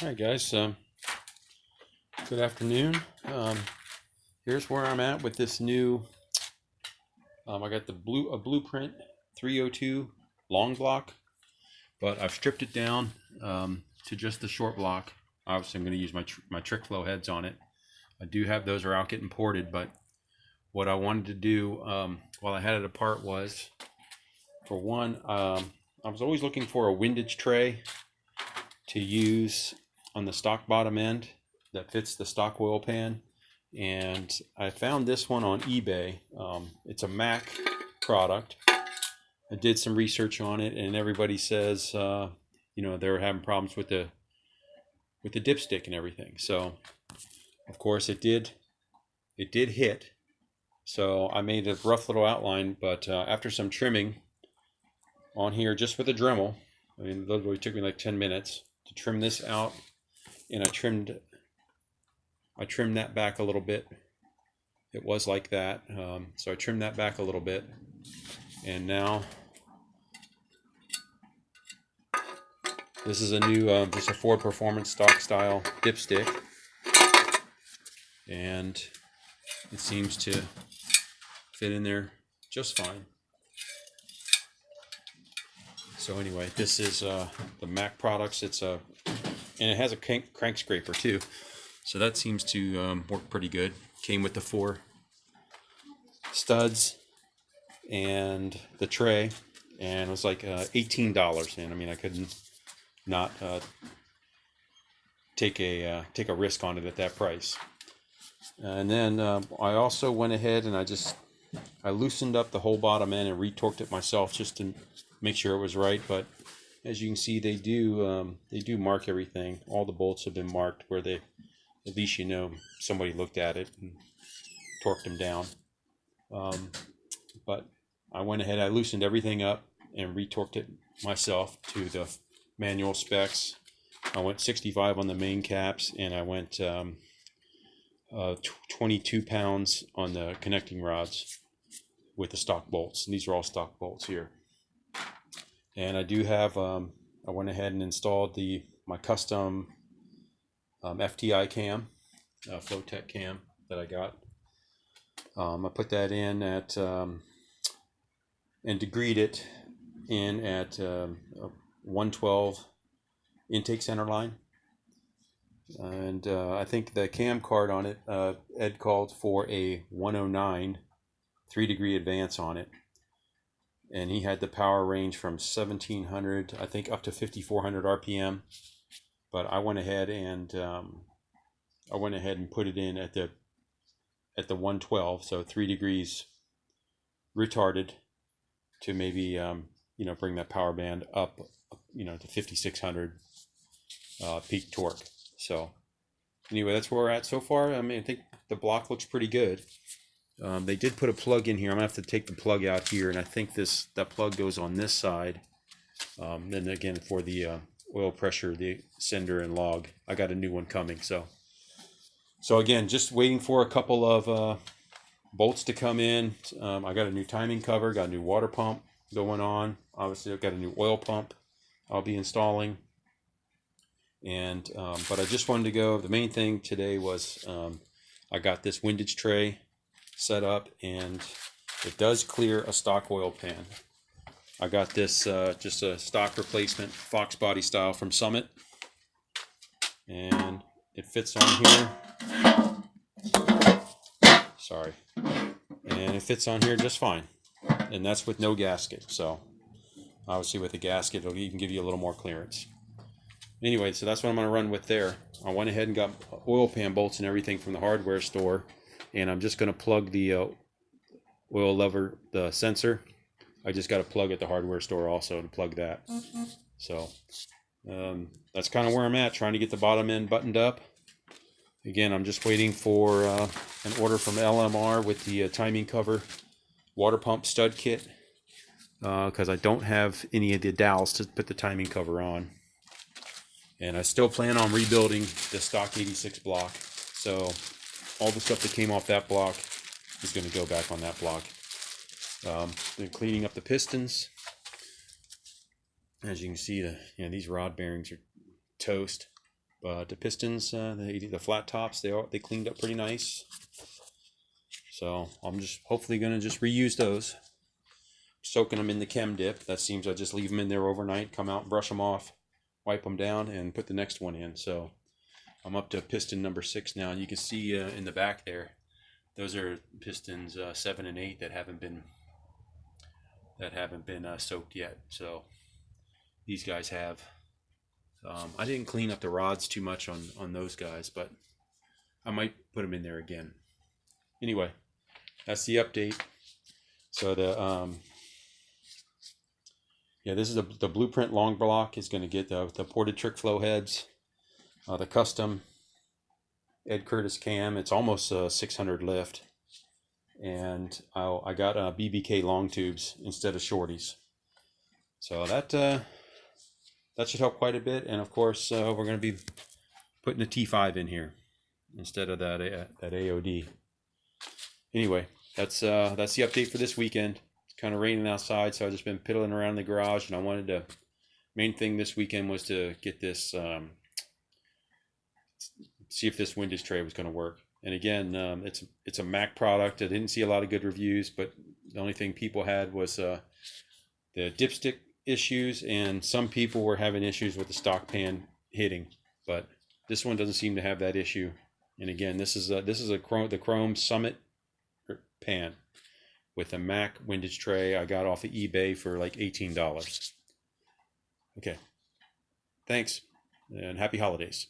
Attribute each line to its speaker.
Speaker 1: All right, guys. Good afternoon. Here's where I'm at with this new. I got a blueprint 302 long block, but I've stripped it down to just the short block. Obviously, I'm going to use my trick flow heads on it. I do have those are out getting ported, but what I wanted to do while I had it apart was, for one, I was always looking for a windage tray to use on the stock bottom end that fits the stock oil pan, and I found this one on eBay. It's a Mac product. I did some research on it, and everybody says they're having problems with the dipstick and everything. So of course it did hit. So I made a rough little outline, but after some trimming on here just with a Dremel, I mean, it literally took me like 10 minutes to trim this out, and I trimmed that back a little bit. It was like that, so I trimmed that back a little bit, and now this is a new just a Ford Performance stock style dipstick, and it seems to fit in there just fine. So anyway, this is the Mac products. And it has a crank scraper too, so that seems to work pretty good. Came with the 4 studs and the tray, and it was like $18. And I mean, I couldn't not take a risk on it at that price. And then I also went ahead and I loosened up the whole bottom end and retorqued it myself just to make sure it was right. But as you can see, they do mark everything. All the bolts have been marked where they, at least somebody looked at it and torqued them down. But I went ahead, I loosened everything up and retorqued it myself to the manual specs. I went 65 on the main caps, and I went 22 pounds on the connecting rods with the stock bolts. And these are all stock bolts here. And I do have, I went ahead and installed my custom FTI cam, Flowtech cam that I got. I put that in at, and degreed it in at 112 intake center line. And I think the cam card on it, Ed called for a 109 3-degree advance on it. And he had the power range from 1700, I think, up to 5400 RPM. But I went ahead and put it in at the 112, so 3 degrees retarded to maybe bring that power band up to 5600 peak torque. So anyway, that's where we're at so far. I mean, I think the block looks pretty good. They did put a plug in here. I'm gonna have to take the plug out here, and I think that plug goes on this side. Then again, for the oil pressure, the sender and log, I got a new one coming. So again, just waiting for a couple of bolts to come in. I got a new timing cover, got a new water pump going on. Obviously, I've got a new oil pump I'll be installing. And but I just wanted to go. The main thing today was I got this windage tray set up, and it does clear a stock oil pan. I got this just a stock replacement Fox body style from Summit, and it fits on here. Sorry. And it fits on here just fine, and that's with no gasket. So obviously with a gasket, it'll even give you a little more clearance. Anyway, so that's what I'm going to run with there. I went ahead and got oil pan bolts and everything from the hardware store, and I'm just going to plug the oil lever, the sensor. I just got to plug at the hardware store also to plug that. So that's kind of where I'm at, trying to get the bottom end buttoned up. Again, I'm just waiting for an order from LMR with the timing cover water pump stud kit, because I don't have any of the dowels to put the timing cover on. And I still plan on rebuilding the stock 86 block. So all the stuff that came off that block is going to go back on that block. Been cleaning up the pistons. As you can see, these rod bearings are toast. But the pistons, the flat tops, they cleaned up pretty nice. So I'm just hopefully gonna just reuse those, soaking them in the chem dip. That seems I just leave them in there overnight, come out, brush them off, wipe them down, and put the next one in. So I'm up to piston number 6 now, and you can see in the back there, those are pistons 7 and 8 that haven't been soaked yet. So these guys have. I didn't clean up the rods too much on those guys, but I might put them in there again. Anyway, that's the update. So this is the blueprint long block is going to get the ported trick flow heads, the custom Ed Curtis cam. It's almost 600 lift, and I got BBK long tubes instead of shorties. So that should help quite a bit. And of course, we're going to be putting a T5 in here instead of that AOD. Anyway, that's the update for this weekend. It's kind of raining outside, so I've just been piddling around in the garage, and I wanted to. Main thing this weekend was to get this, see if this windage tray was going to work. And again, it's a Mac product. I didn't see a lot of good reviews, but the only thing people had was the dipstick issues, and some people were having issues with the stock pan hitting, but this one doesn't seem to have that issue. And again, this is the Chrome Summit pan with a Mac windage tray I got off of eBay for like $18. Okay, thanks and happy holidays.